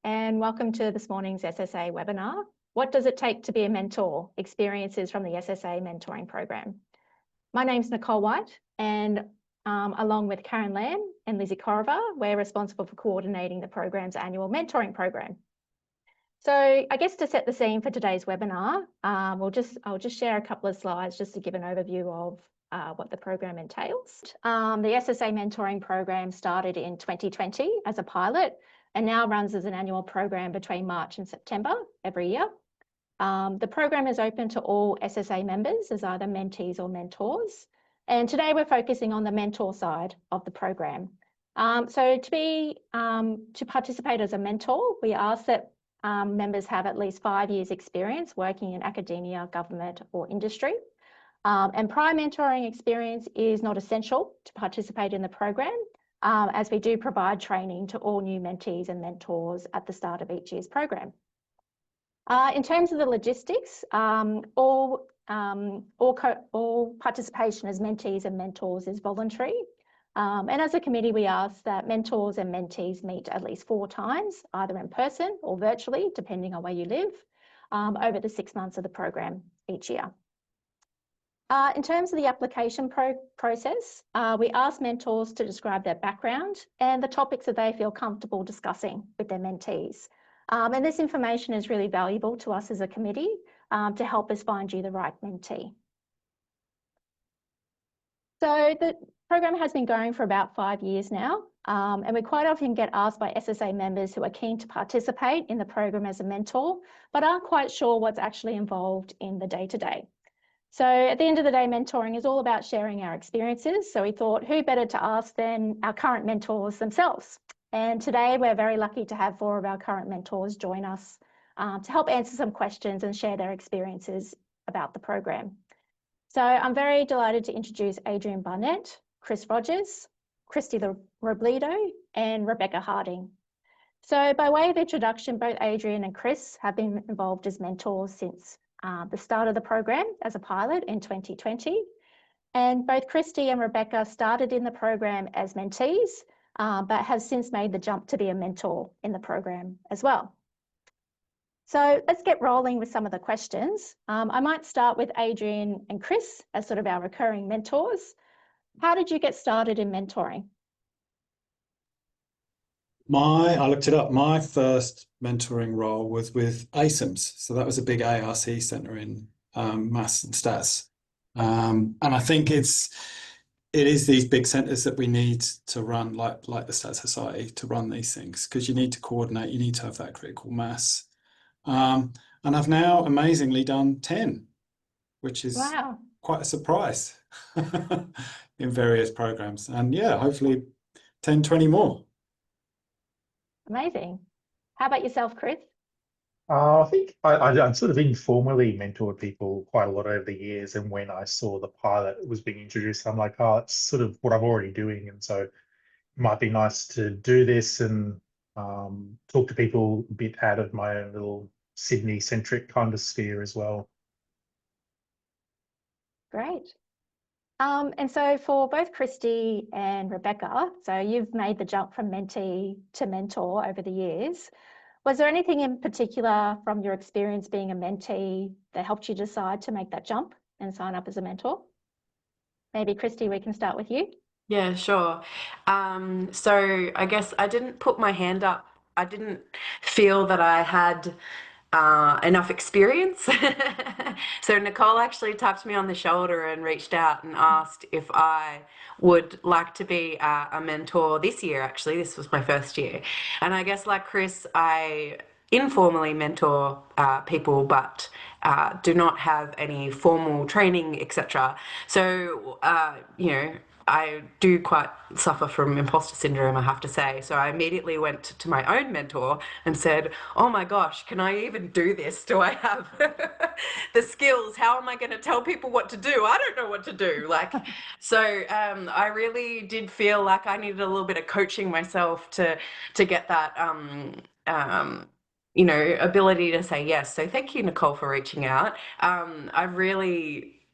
and welcome to this morning's SSA webinar. What does it take to be a mentor? Experiences from the SSA mentoring program. My name's Nicole White, and along with Karen Lamb and Lizzie Corriver, we're responsible for coordinating the program's annual mentoring program. So I guess to set the scene for today's webinar, I'll just share a couple of slides just to give an overview of what the program entails. The SSA mentoring program started in 2020 as a pilot and now runs as an annual program between March and September every year. The program is open to all SSA members as either mentees or mentors. And today we're focusing on the mentor side of the program. So to participate as a mentor, we ask that members have at least 5 years experience working in academia, government or industry. And prior mentoring experience is not essential to participate in the program, as we do provide training to all new mentees and mentors at the start of each year's program. In terms of the logistics, all participation as mentees and mentors is voluntary. And as a committee, we ask that mentors and mentees meet at least 4 times, either in person or virtually, depending on where you live, over the 6 months of the program each year. In terms of the application process, we ask mentors to describe their background and the topics that they feel comfortable discussing with their mentees. And this information is really valuable to us as a committee to help us find you the right mentee. So the program has been going for about 5 years now, and we quite often get asked by SSA members who are keen to participate in the program as a mentor, but aren't quite sure what's actually involved in the day-to-day. So at the end of the day, mentoring is all about sharing our experiences. So we thought, who better to ask than our current mentors themselves? And today we're very lucky to have 4 of our current mentors join us to help answer some questions and share their experiences about the program. So I'm very delighted to introduce Adrian Barnett, Chris Rogers, Christy Robledo, and Rebecca Harding. So by way of introduction, both Adrian and Chris have been involved as mentors since the start of the program as a pilot in 2020. And both Christy and Rebecca started in the program as mentees, but have since made the jump to be a mentor in the program as well. So let's get rolling with some of the questions. I might start with Adrian and Chris as sort of our recurring mentors. How did you get started in mentoring? I looked it up. My first mentoring role was with ASIMS. So that was a big ARC centre in maths and stats. And I think it is these big centres that we need to run, like the Stats Society, to run these things, because you need to coordinate, you need to have that critical mass. And I've now amazingly done 10, which is quite a surprise in various programs. And yeah, hopefully 10, 20 more. Amazing. How about yourself, Chris? I think I'd sort of informally mentored people quite a lot over the years. And when I saw the pilot was being introduced, I'm like, oh, it's sort of what I'm already doing. And so it might be nice to do this and talk to people a bit out of my own little Sydney-centric kind of sphere as well. Great. And so for both Christy and Rebecca, so you've made the jump from mentee to mentor over the years. Was there anything in particular from your experience being a mentee that helped you decide to make that jump and sign up as a mentor? Maybe Christy, we can start with you. Yeah, sure. So I guess I didn't put my hand up. I didn't feel that I had enough experience. So Nicole actually tapped me on the shoulder and reached out and asked if I would like to be a mentor this year. Actually, this was my first year. And I guess like Chris, I informally mentor people, but do not have any formal training, etc. So, you know, I do quite suffer from imposter syndrome, I have to say. So I immediately went to my own mentor and said, oh my gosh, can I even do this? Do I have the skills? How am I going to tell people what to do? I don't know what to do. So I really did feel like I needed a little bit of coaching myself to get that, you know, ability to say yes. So thank you, Nicole, for reaching out.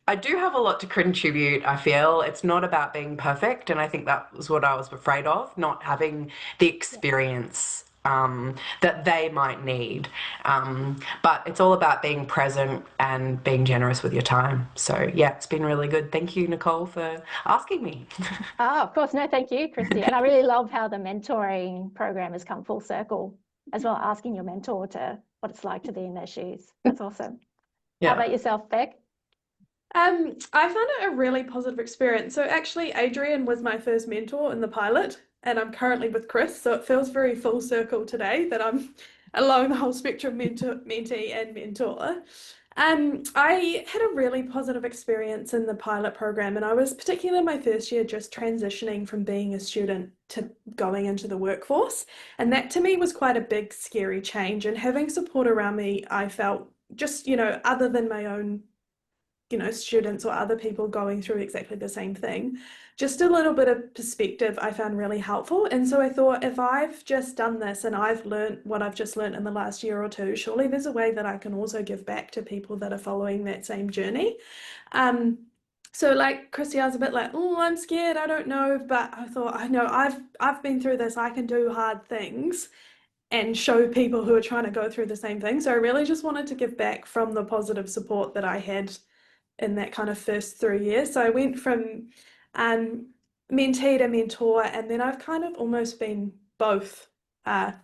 I do have a lot to contribute, I feel. It's not about being perfect, and I think that was what I was afraid of, not having the experience that they might need. But it's all about being present and being generous with your time. So yeah, it's been really good. Thank you, Nicole, for asking me. Oh, of course. No, thank you, Christy. And I really love how the mentoring program has come full circle as well, asking your mentor to what it's like to be in their shoes. That's awesome. How about yourself, Beck? I found it a really positive experience. So actually, Adrian was my first mentor in the pilot, and I'm currently with Chris. So it feels very full circle today that I'm along the whole spectrum, mentee and mentor. I had a really positive experience in the pilot program, and I was particularly my first year just transitioning from being a student to going into the workforce. And that to me was quite a big, scary change. And having support around me, I felt just, other than my own students or other people going through exactly the same thing, just a little bit of perspective I found really helpful. And so I thought, if I've just done this and I've learned what I've just learned in the last year or two, surely there's a way that I can also give back to people that are following that same journey. So like Christy, I was a bit like, oh, I'm scared, I don't know, but I thought, I know I've been through this, I can do hard things and show people who are trying to go through the same thing. So I really just wanted to give back from the positive support that I had in that kind of first 3 years. So I went from mentee to mentor, and then I've kind of almost been both a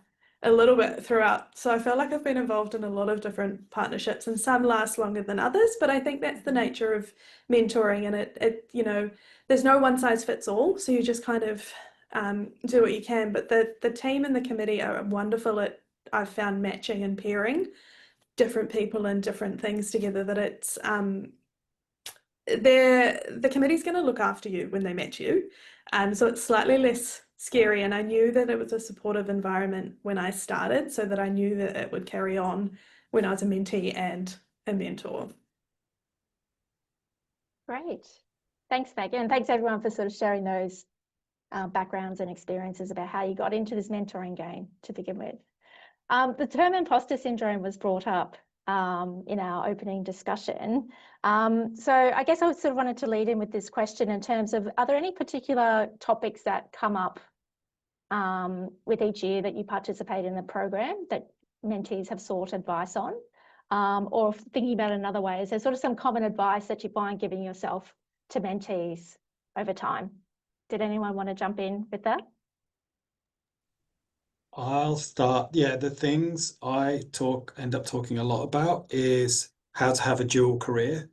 little bit throughout. So I feel like I've been involved in a lot of different partnerships, and some last longer than others, but I think that's the nature of mentoring, and it there's no one size fits all. So you just kind of do what you can, but the team and the committee are wonderful at, I've found, matching and pairing different people and different things together, that it's the committee's going to look after you when they match you. So it's slightly less scary, and I knew that it was a supportive environment when I started, so that I knew that it would carry on when I was a mentee and a mentor. Great. Thanks, Megan. And thanks everyone for sort of sharing those backgrounds and experiences about how you got into this mentoring game to begin with. The term imposter syndrome was brought up in our opening discussion. So I guess I sort of wanted to lead in with this question in terms of, are there any particular topics that come up with each year that you participate in the program that mentees have sought advice on? Or thinking about it another way, is there sort of some common advice that you find giving yourself to mentees over time? Did anyone want to jump in with that? I'll start. Yeah, the things I end up talking a lot about is how to have a dual career.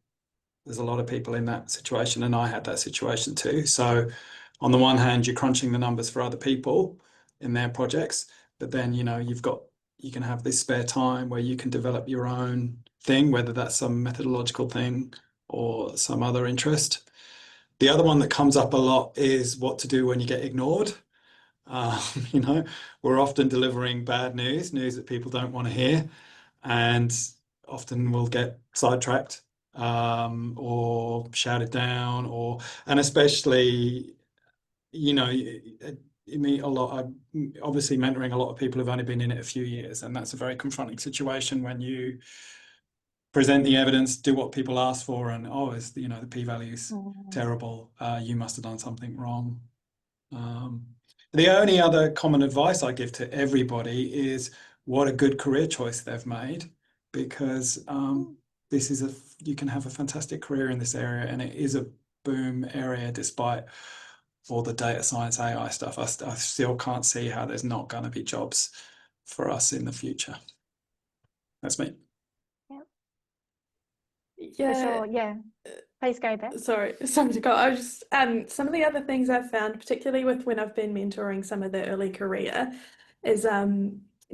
There's a lot of people in that situation, and I had that situation too. So on the one hand, you're crunching the numbers for other people in their projects, but then, you can have this spare time where you can develop your own thing, whether that's some methodological thing or some other interest. The other one that comes up a lot is what to do when you get ignored. We're often delivering bad news that people don't want to hear, and often we'll get sidetracked or shouted down, and especially, you meet a lot. I'm obviously mentoring a lot of people who've only been in it a few years, and that's a very confronting situation when you present the evidence, do what people ask for, and it's the p-value's terrible. You must have done something wrong. The only other common advice I give to everybody is what a good career choice they've made, because you can have a fantastic career in this area, and it is a boom area despite all the data science AI stuff. I still can't see how there's not going to be jobs for us in the future. That's me. For sure, yeah. Please go, Beth. Sorry to go. I was just some of the other things I've found, particularly with when I've been mentoring some of the early career, is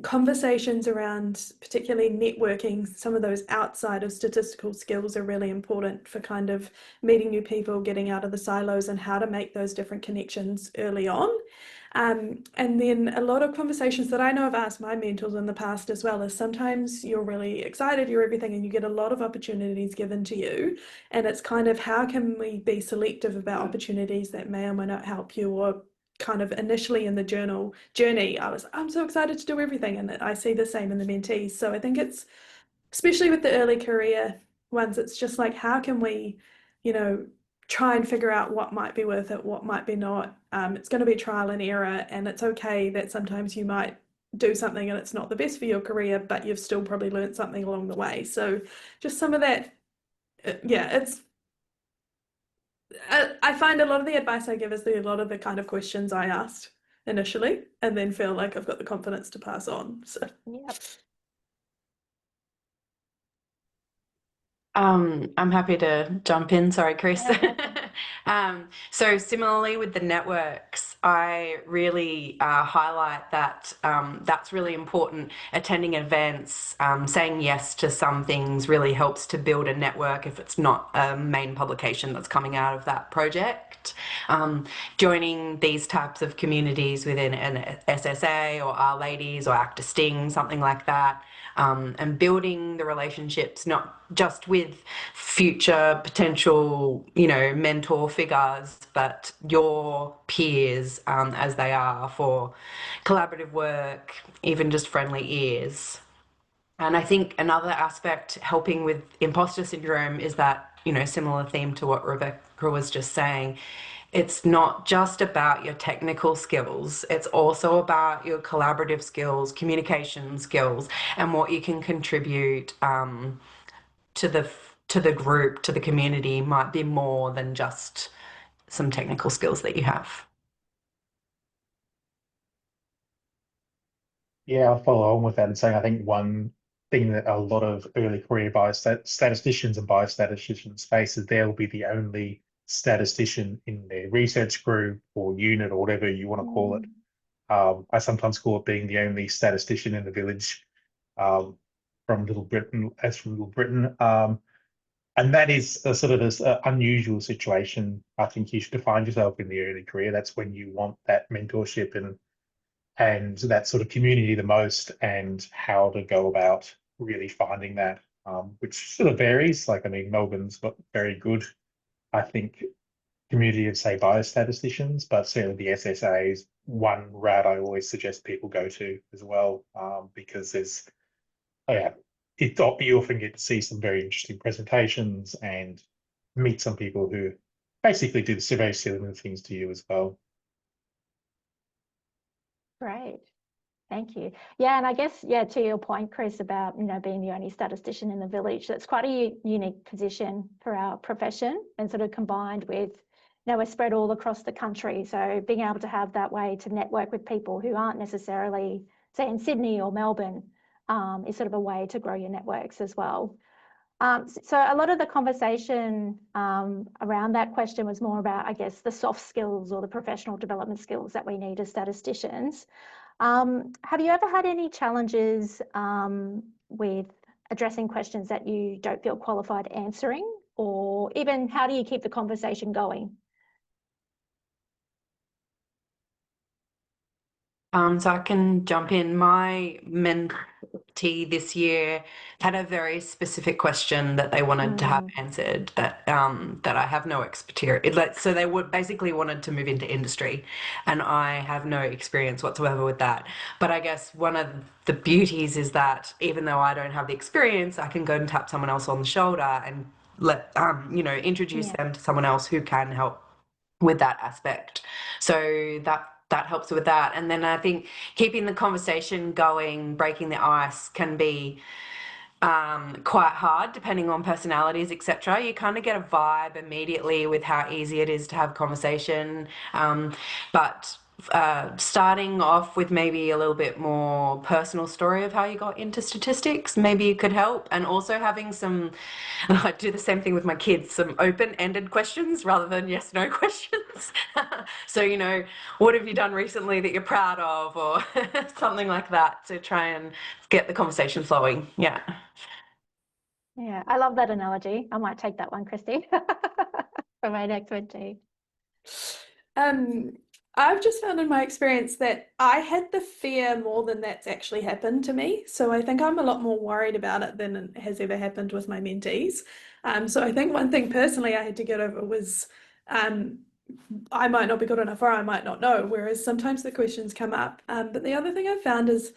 conversations around particularly networking. Some of those outside of statistical skills are really important for kind of meeting new people, getting out of the silos, and how to make those different connections early on. And then a lot of conversations that I know I've asked my mentors in the past as well is, sometimes you're really excited, you're everything, and you get a lot of opportunities given to you. And it's kind of, how can we be selective about opportunities that may or may not help you? Or kind of initially in the journey, I'm so excited to do everything. And I see the same in the mentees. So I think it's, especially with the early career ones, it's just like, how can we, try and figure out what might be worth it, what might be not. It's going to be trial and error, and it's okay that sometimes you might do something and it's not the best for your career, but you've still probably learned something along the way. So just some of that, yeah, I find a lot of the advice I give is a lot of the kind of questions I asked initially, and then feel like I've got the confidence to pass on. So Yep. I'm happy to jump in. Sorry, Chris. Yeah, So similarly with the networks, I really highlight that that's really important. Attending events, saying yes to some things really helps to build a network if it's not a main publication that's coming out of that project. Joining these types of communities within an SSA or Our Ladies or Actor Sting, something like that. And building the relationships, not just with future potential, mentor figures, but your peers as they are for collaborative work, even just friendly ears. And I think another aspect helping with imposter syndrome is that, similar theme to what Rebecca was just saying, it's not just about your technical skills, it's also about your collaborative skills, communication skills, and what you can contribute to the group, to the community might be more than just some technical skills that you have. Yeah, I'll follow on with that and saying I think one thing that a lot of early career biostatisticians and biostatisticians face is they'll be the only statistician in their research group or unit or whatever you want to call it. I sometimes call it being the only statistician in the village, from Little Britain, as from Little Britain. And that is a sort of this unusual situation. I think you should find yourself in the early career. That's when you want that mentorship and that sort of community the most, and how to go about really finding that, which sort of varies. Like, I mean, Melbourne's got very good, I think, community of, say, biostatisticians, but certainly the SSA is one route I always suggest people go to as well, because there's, oh yeah, you often get to see some very interesting presentations and meet some people who basically do the very similar things to you as well. great. Thank you. Yeah, and I guess, yeah, to your point, Chris, about, being the only statistician in the village, that's quite a unique position for our profession, and sort of combined with, we're spread all across the country. So being able to have that way to network with people who aren't necessarily, say, in Sydney or Melbourne, is sort of a way to grow your networks as well. So a lot of the conversation around that question was more about, I guess, the soft skills or the professional development skills that we need as statisticians. Have you ever had any challenges with addressing questions that you don't feel qualified answering, or even how do you keep the conversation going? So I can jump in. My mentee this year had a very specific question that they wanted to have answered that I have no expertise. So they would basically wanted to move into industry, and I have no experience whatsoever with that. But I guess one of the beauties is that even though I don't have the experience, I can go and tap someone else on the shoulder and introduce them to someone else who can help with that aspect. So that helps with that. And then I think keeping the conversation going, breaking the ice can be quite hard depending on personalities, etc. You kind of get a vibe immediately with how easy it is to have conversation. But starting off with maybe a little bit more personal story of how you got into statistics, maybe you could help. And also having some, I do the same thing with my kids, some open-ended questions rather than yes/no questions. So, what have you done recently that you're proud of, or something like that, to try and get the conversation flowing. Yeah. Yeah, I love that analogy. I might take that one, Christy, for my next mentee. I've just found in my experience that I had the fear more than that's actually happened to me. So I think I'm a lot more worried about it than has ever happened with my mentees. So I think one thing personally I had to get over was I might not be good enough, or I might not know, whereas sometimes the questions come up. But the other thing I've found is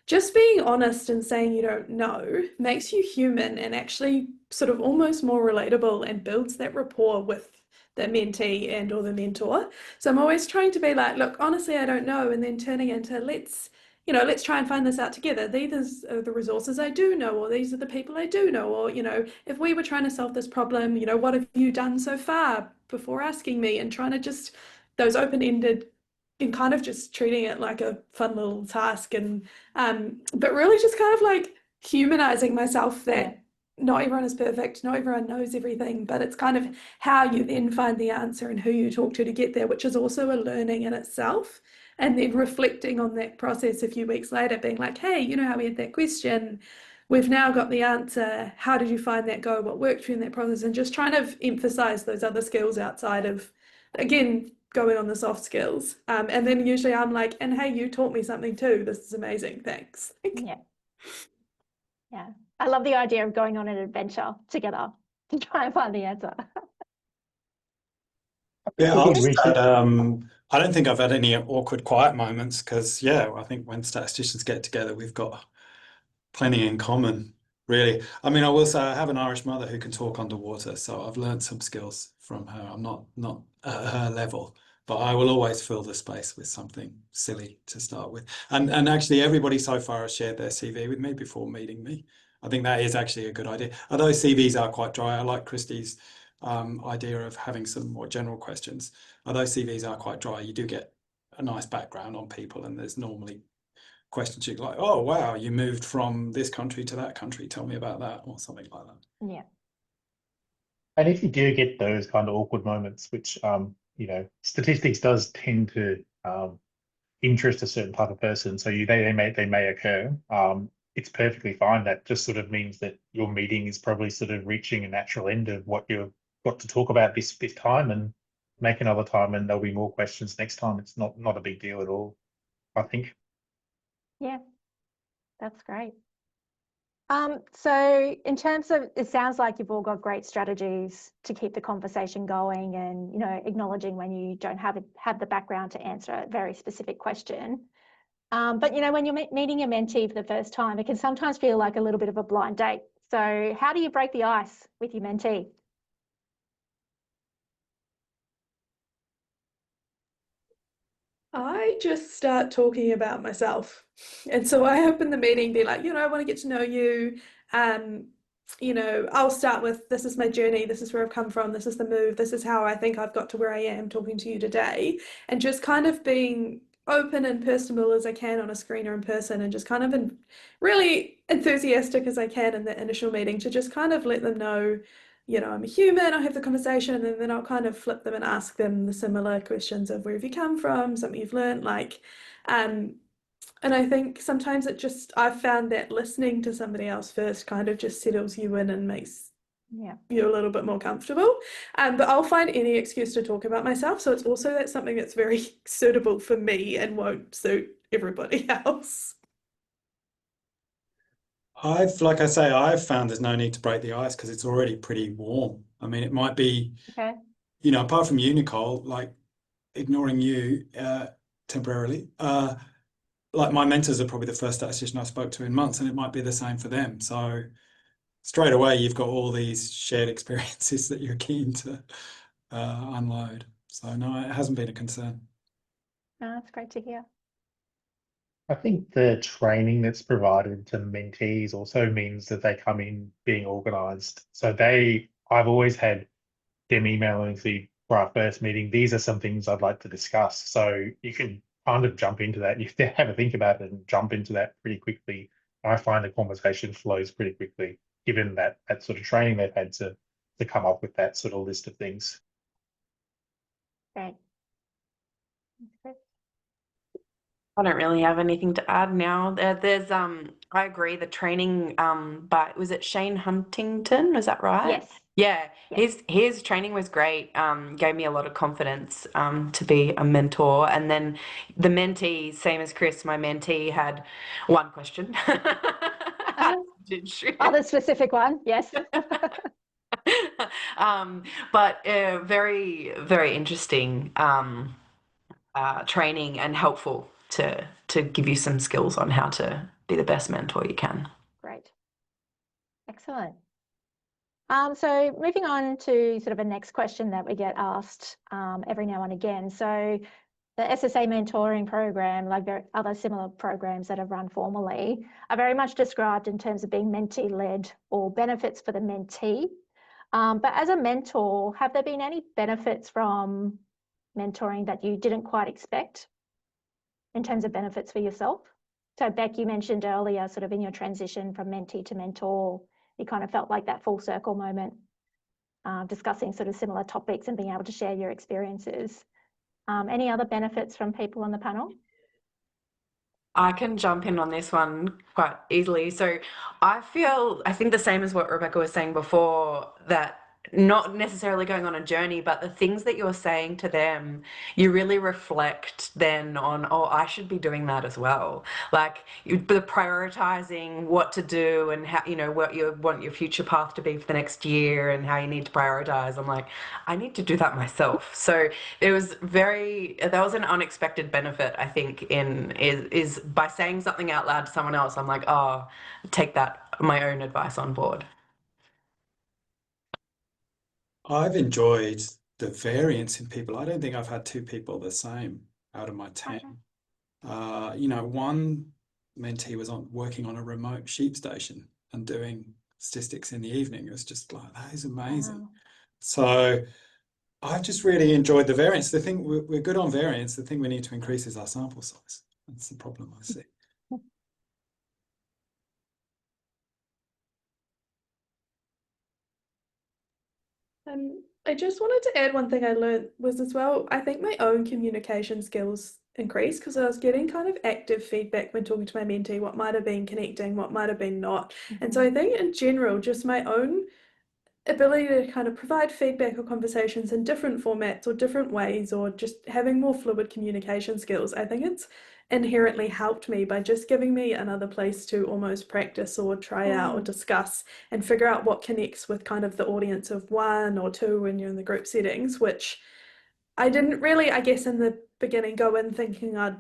just being honest and saying you don't know makes you human and actually sort of almost more relatable, and builds that rapport with the mentee and or the mentor. So I'm always trying to be like, look, honestly, I don't know, and then turning into let's you know, let's try and find this out together. These are the resources I do know, or these are the people I do know, or, you know, if we were trying to solve this problem, you know, what have you done so far before asking me, and trying to just those open-ended and kind of just treating it like a fun little task, and but really just kind of like humanizing myself that not everyone is perfect, not everyone knows everything, but it's kind of how you then find the answer and who you talk to get there, which is also a learning in itself. And then reflecting on that process a few weeks later, being like, hey, you know how we had that question? We've now got the answer. How did you find that go? What worked for you in that process? And just trying to emphasize those other skills outside of, again, going on the soft skills. And then usually I'm like, and hey, you taught me something too. This is amazing. Thanks. Yeah. Yeah. I love the idea of going on an adventure together to try and find the answer. Yeah, We I'll did just research. add, I don't think I've had any awkward quiet moments because, yeah, I think when statisticians get together, we've got plenty in common, really. I mean, I will say I have an Irish mother who can talk underwater, so I've learned some skills from her. I'm not at her level, but I will always fill the space with something silly to start with. And actually, everybody so far has shared their CV with me before meeting me. I think that is actually a good idea. Although CVs are quite dry, I like Christie's idea of having some more general questions. Although CVs are quite dry, you do get a nice background on people, and there's normally questions you like, oh wow, you moved from this country to that country, tell me about that, or something like that. Yeah. And if you do get those kind of awkward moments, which you know, statistics does tend to interest a certain type of person, so they may occur. It's perfectly fine. That just sort of means that your meeting is probably sort of reaching a natural end of what you've got to talk about this time, and make another time, and there'll be more questions next time. It's not a big deal at all, I think. Yeah, that's great. So in terms of, it sounds like you've all got great strategies to keep the conversation going, and, you know, acknowledging when you don't have the background to answer a very specific question. But, you know, when you're meeting your mentee for the first time, it can sometimes feel like a little bit of a blind date. So how do you break the ice with your mentee? I just start talking about myself. And so I open the meeting, be like, you know, I want to get to know you. You know, I'll start with, this is my journey, this is where I've come from, this is the move, this is how I think I've got to where I am talking to you today. And just kind of being open and personable as I can on a screen or in person, and just kind of really enthusiastic as I can in the initial meeting, to just kind of let them know, you know, I'm a human, I'll have the conversation, and then I'll kind of flip them and ask them the similar questions of where have you come from, something you've learned, like, and I think sometimes I've found that listening to somebody else first kind of just settles you in and makes you a little bit more comfortable. But I'll find any excuse to talk about myself. So it's also that's something that's very suitable for me and won't suit everybody else. Like I say, I've found there's no need to break the ice because it's already pretty warm. I mean, it might be, you know, apart from you, Nicole, like ignoring you temporarily, like my mentors are probably the first statistician I spoke to in months, and it might be the same for them. So straight away, you've got all these shared experiences that you're keen to unload. So no, it hasn't been a concern. Oh, that's great to hear. I think the training that's provided to mentees also means that they come in being organized. So I've always had them emailing for our first meeting, these are some things I'd like to discuss. So you can kind of jump into that. You have to have a think about it and jump into that pretty quickly. I find the conversation flows pretty quickly, given that sort of training they've had to come up with that sort of list of things. Great. I don't really have anything to add now. There's I agree, the training by, was it Shane Huntington, was that right? Yes. Yeah, Yes. his training was great. Gave me a lot of confidence to be a mentor. And then the mentee, same as Chris, my mentee had one question. Other specific one, yes. But very, very interesting training, and helpful to give you some skills on how to be the best mentor you can. Great. Excellent. So moving on to sort of a next question that we get asked every now and again. So the SSA mentoring program, like other similar programs that have run formally, are very much described in terms of being mentee-led or benefits for the mentee. But as a mentor, have there been any benefits from mentoring that you didn't quite expect in terms of benefits for yourself? So Beck, you mentioned earlier, sort of in your transition from mentee to mentor, you kind of felt like that full circle moment, discussing sort of similar topics and being able to share your experiences. Any other benefits from people on the panel? I can jump in on this one quite easily. So I think the same as what Rebecca was saying before, that not necessarily going on a journey, but the things that you're saying to them, you really reflect then on, oh, I should be doing that as well. Like the prioritizing what to do and how, you know, what you want your future path to be for the next year and how you need to prioritize. I'm like, I need to do that myself. So that was an unexpected benefit, I think, is by saying something out loud to someone else, I'm like, oh, take my own advice on board. I've enjoyed the variance in people. I don't think I've had two people the same out of my 10. You know, one mentee was working on a remote sheep station and doing statistics in the evening. It was just like, that is amazing. Wow. So I've just really enjoyed the variance. The thing, we're good on variance. The thing we need to increase is our sample size. That's the problem I see. I just wanted to add one thing I learned was as well, I think my own communication skills increased because I was getting kind of active feedback when talking to my mentee, what might have been connecting, what might have been not. And so I think in general, just my own ability to kind of provide feedback or conversations in different formats or different ways, or just having more fluid communication skills, I think it's inherently helped me by just giving me another place to almost practice or try out or discuss and figure out what connects with kind of the audience of one or two when you're in the group settings, which I didn't really, I guess, in the beginning go in thinking I'd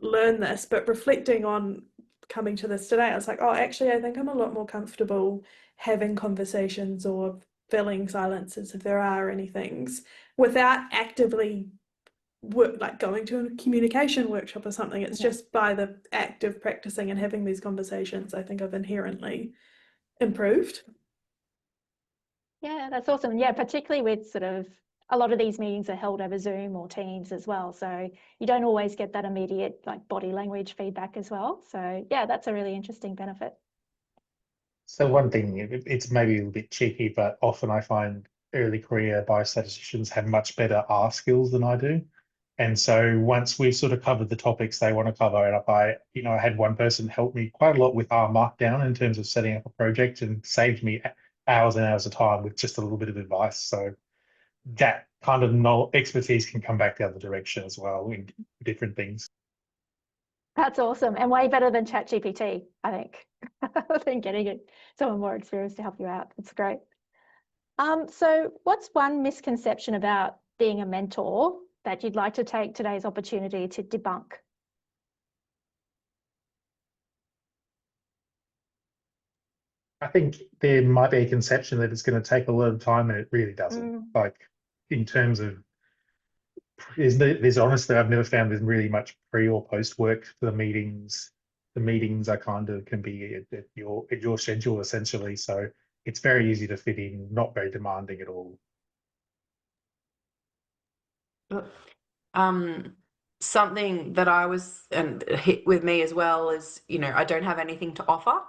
learn this, but reflecting on coming to this today, I was like, oh, actually, I think I'm a lot more comfortable having conversations or filling silences if there are any things without actively like going to a communication workshop or something. It's just by the act of practicing and having these conversations, I think I've inherently improved. Yeah, that's awesome. Yeah, particularly with sort of a lot of these meetings are held over Zoom or Teams as well. So you don't always get that immediate like body language feedback as well. So yeah, that's a really interesting benefit. So one thing, it's maybe a little bit cheeky, but often I find early career biostatisticians have much better R skills than I do. And so once we've sort of covered the topics they want to cover, and I had one person help me quite a lot with R Markdown in terms of setting up a project and saved me hours and hours of time with just a little bit of advice. So that kind of expertise can come back the other direction as well in different things. That's awesome and way better than ChatGPT, I think. Than getting someone more experienced to help you out. It's great. So what's one misconception about being a mentor that you'd like to take today's opportunity to debunk? I think there might be a conception that it's going to take a lot of time, and it really doesn't. Like in terms of, there's honestly, I've never found there's really much pre or post work for the meetings. The meetings are kind of can be at your schedule essentially, so it's very easy to fit in, not very demanding at all. Something that I was and hit with me as well is, I don't have anything to offer.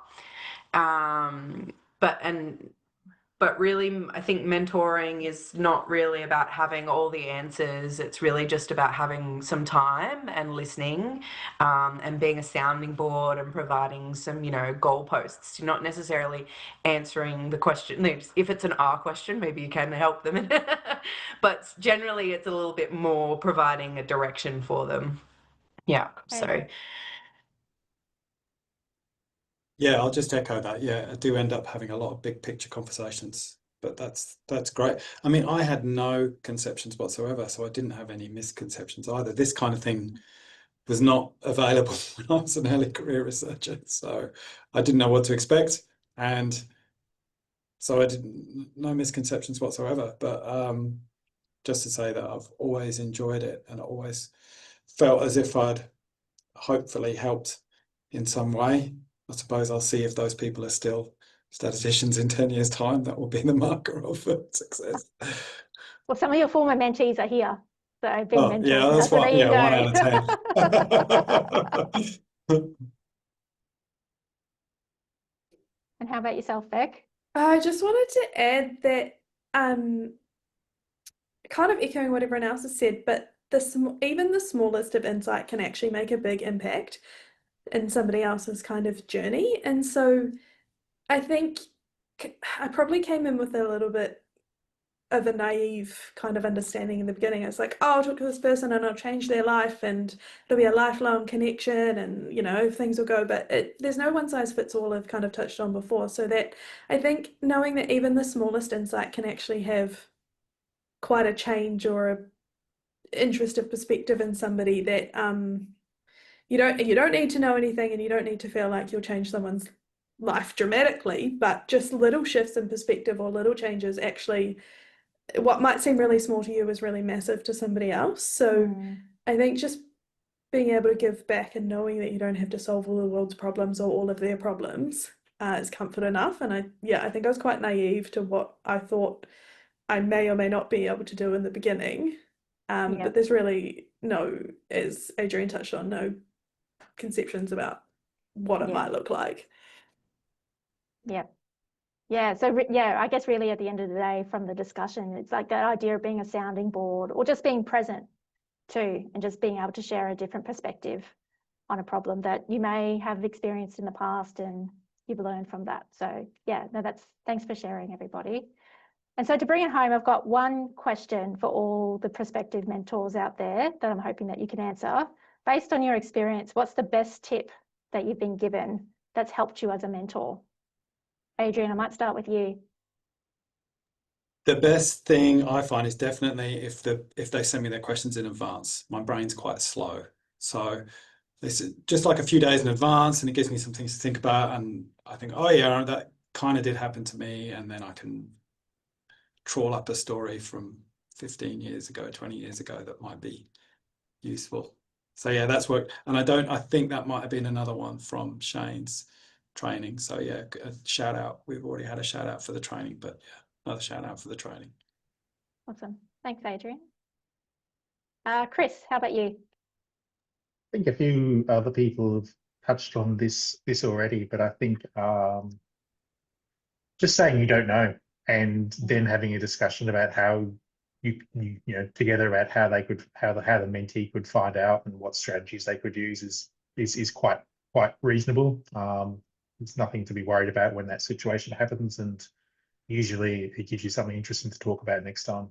But really, I think mentoring is not really about having all the answers. It's really just about having some time and listening, and being a sounding board and providing some, goalposts. You're not necessarily answering the question. If it's an R question, maybe you can help them. But generally, it's a little bit more providing a direction for them. Yeah. So. Yeah, I'll just echo that. Yeah, I do end up having a lot of big picture conversations, but that's great. I mean, I had no conceptions whatsoever, so I didn't have any misconceptions either. This kind of thing was not available when I was an early career researcher, so I didn't know what to expect, and so I didn't no misconceptions whatsoever. But just to say that I've always enjoyed it and always felt as if I'd hopefully helped in some way. I suppose I'll see if those people are still statisticians in 10 years' time. That will be the marker of success. Well, some of your former mentees are here, so being mentors yeah, now. that's So one. there you Yeah, go. 1 out of 10. And how about yourself, Beck? I just wanted to add that, kind of echoing what everyone else has said, but even the smallest of insight can actually make a big impact in somebody else's kind of journey. And so I think I probably came in with a little bit of a naive kind of understanding in the beginning. It's like, oh, I'll talk to this person and I'll change their life and it'll be a lifelong connection and, you know, things will go. But there's no one size fits all I've kind of touched on before. So that I think knowing that even the smallest insight can actually have quite a change or a interest of perspective in somebody, that you don't need to know anything and you don't need to feel like you'll change someone's life dramatically, but just little shifts in perspective or little changes actually, what might seem really small to you is really massive to somebody else. So I think just being able to give back and knowing that you don't have to solve all the world's problems or all of their problems is comfort enough. And I think I was quite naive to what I thought I may or may not be able to do in the beginning. But there's really no, as Adrian touched on, no conceptions about what it might look like. Yeah, so I guess really at the end of the day from the discussion, it's like that idea of being a sounding board or just being present too, and just being able to share a different perspective on a problem that you may have experienced in the past and you've learned from that. So yeah, no, thanks for sharing, everybody. And so to bring it home, I've got one question for all the prospective mentors out there that I'm hoping that you can answer. Based on your experience, what's the best tip that you've been given that's helped you as a mentor? Adrian, I might start with you. The best thing I find is definitely if they send me their questions in advance. My brain's quite slow. So this is just like a few days in advance and it gives me some things to think about. And I think, oh yeah, that kind of did happen to me. And then I can trawl up a story from 15 years ago, 20 years ago that might be useful. So yeah, that's worked. And I think that might have been another one from Shane's training. So yeah, a shout out. We've already had a shout out for the training, but yeah, another shout out for the training. Awesome. Thanks, Adrian. Chris, how about you? I think a few other people have touched on this already, but I think just saying you don't know and then having a discussion about how you know together about how they could how the mentee could find out and what strategies they could use is quite reasonable. There's nothing to be worried about when that situation happens, and usually it gives you something interesting to talk about next time.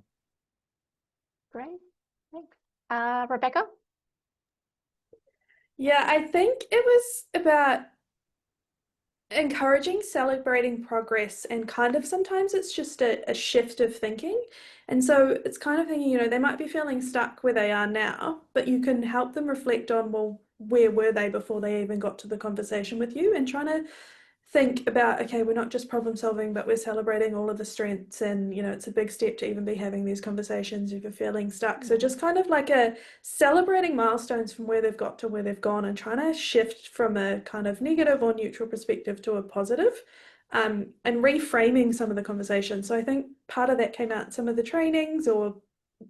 Great, thanks. Rebecca? Yeah, I think it was about encouraging celebrating progress, and kind of sometimes it's just a shift of thinking. And so it's kind of thinking, you know, they might be feeling stuck where they are now, but you can help them reflect on, well, where were they before they even got to the conversation with you, and trying to think about, okay, we're not just problem solving, but we're celebrating all of the strengths. And, you know, it's a big step to even be having these conversations if you're feeling stuck. So just kind of like a celebrating milestones from where they've got to where they've gone, and trying to shift from a kind of negative or neutral perspective to a positive, and reframing some of the conversations. So I think part of that came out in some of the trainings, or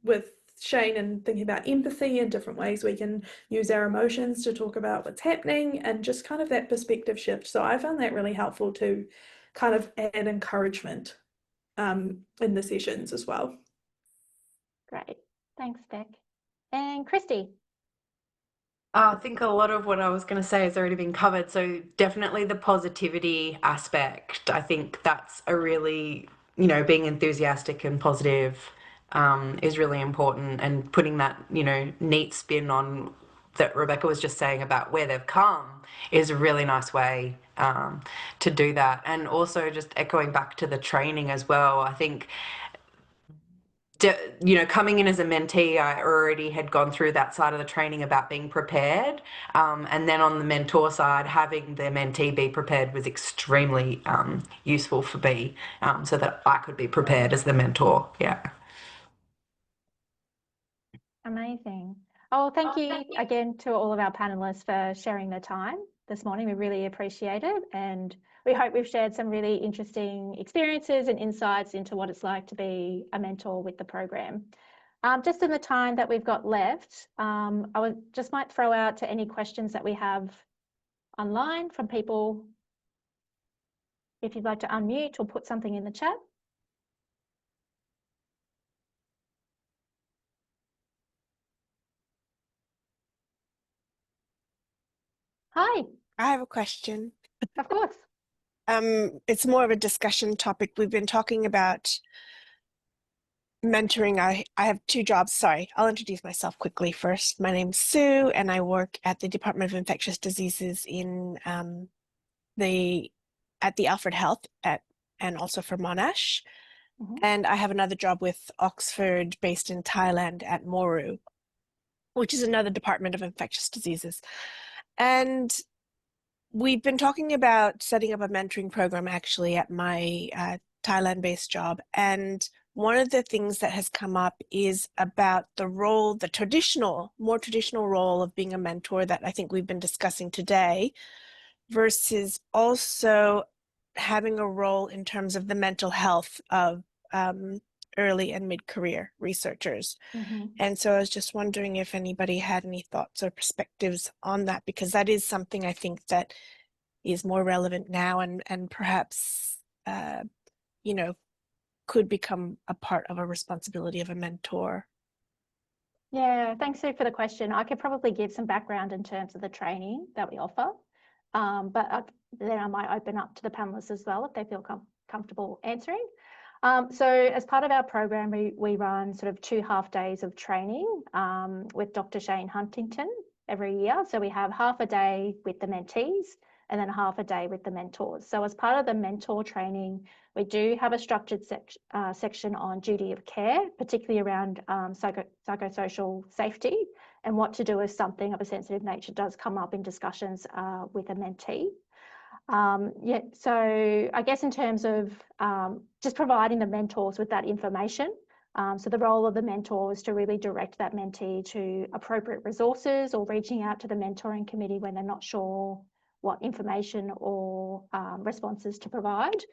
with Shane, and thinking about empathy and different ways we can use our emotions to talk about what's happening, and just kind of that perspective shift. So I found that really helpful to kind of add encouragement in the sessions as well. Great, thanks, Beck. And Christy? I think a lot of what I was going to say has already been covered. So definitely the positivity aspect. I think that's a really, you know, being enthusiastic and positive is really important, and putting that, you know, neat spin on that Rebecca was just saying about where they've come is a really nice way to do that. And also just echoing back to the training as well, I think, you know, coming in as a mentee, I already had gone through that side of the training about being prepared. And then on the mentor side, having the mentee be prepared was extremely useful for me, so that I could be prepared as the mentor. Yeah. Amazing. Oh, thank you again to all of our panelists for sharing their time this morning. We really appreciate it. And we hope we've shared some really interesting experiences and insights into what it's like to be a mentor with the program. Just in the time that we've got left, just might throw out to any questions that we have online from people. If you'd like to unmute or put something in the chat. Hi, I have a question. of course. It's more of a discussion topic. We've been talking about mentoring. I have two jobs. Sorry, I'll introduce myself quickly first. My name's Sue, and I work at the Department of Infectious Diseases in at the Alfred Health and also for Monash. Mhm. And I have another job with Oxford, based in Thailand at Moru, which is another Department of Infectious Diseases. And we've been talking about setting up a mentoring program actually at my Thailand-based job. And one of the things that has come up is about the role, the more traditional role of being a mentor that I think we've been discussing today, versus also having a role in terms of the mental health of early and mid-career researchers. Mhm. And so I was just wondering if anybody had any thoughts or perspectives on that, because that is something I think that is more relevant now and perhaps, could become a part of a responsibility of a mentor. Yeah, thanks, Sue, for the question. I could probably give some background in terms of the training that we offer, but then I might open up to the panelists as well if they feel comfortable answering. So as part of our program, we run sort of 2 half days of training with Dr. Shane Huntington every year. So we have half a day with the mentees and then half a day with the mentors. So as part of the mentor training, we do have a structured section on duty of care, particularly around psychosocial safety and what to do if something of a sensitive nature does come up in discussions with a mentee. Yeah, so I guess in terms of just providing the mentors with that information, so the role of the mentor is to really direct that mentee to appropriate resources or reaching out to the mentoring committee when they're not sure what information or responses to provide.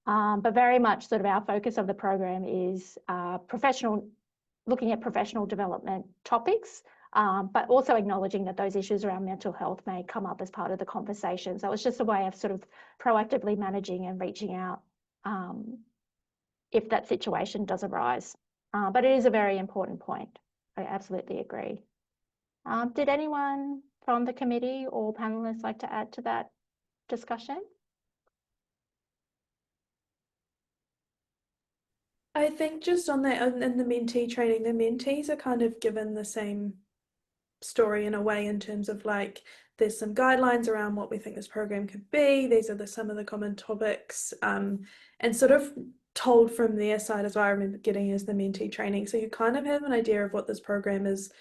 But very much sort of our focus of the program is looking at professional development topics, but also acknowledging that those issues around mental health may come up as part of the conversation. So it's just a way of sort of proactively managing and reaching out if that situation does arise. But it is a very important point. I absolutely agree. Did anyone from the committee or panelists like to add to that discussion? I think just on that, in the mentee training, the mentees are kind of given the same story in a way, in terms of like, there's some guidelines around what we think this program could be. These are some of the common topics, and sort of told from their side as well. I remember getting as the mentee training. So you kind of have an idea of what this program is.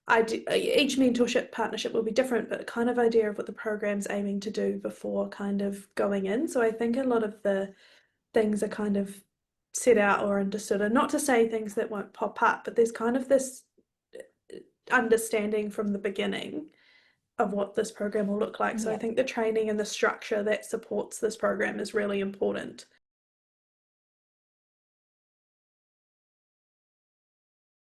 Each mentorship partnership will be different, but kind of idea of what the program's aiming to do before kind of going in. So I think a lot of the things are kind of set out or understood, and not to say things that won't pop up, but there's kind of this understanding from the beginning of what this program will look like. So I think the training and the structure that supports this program is really important.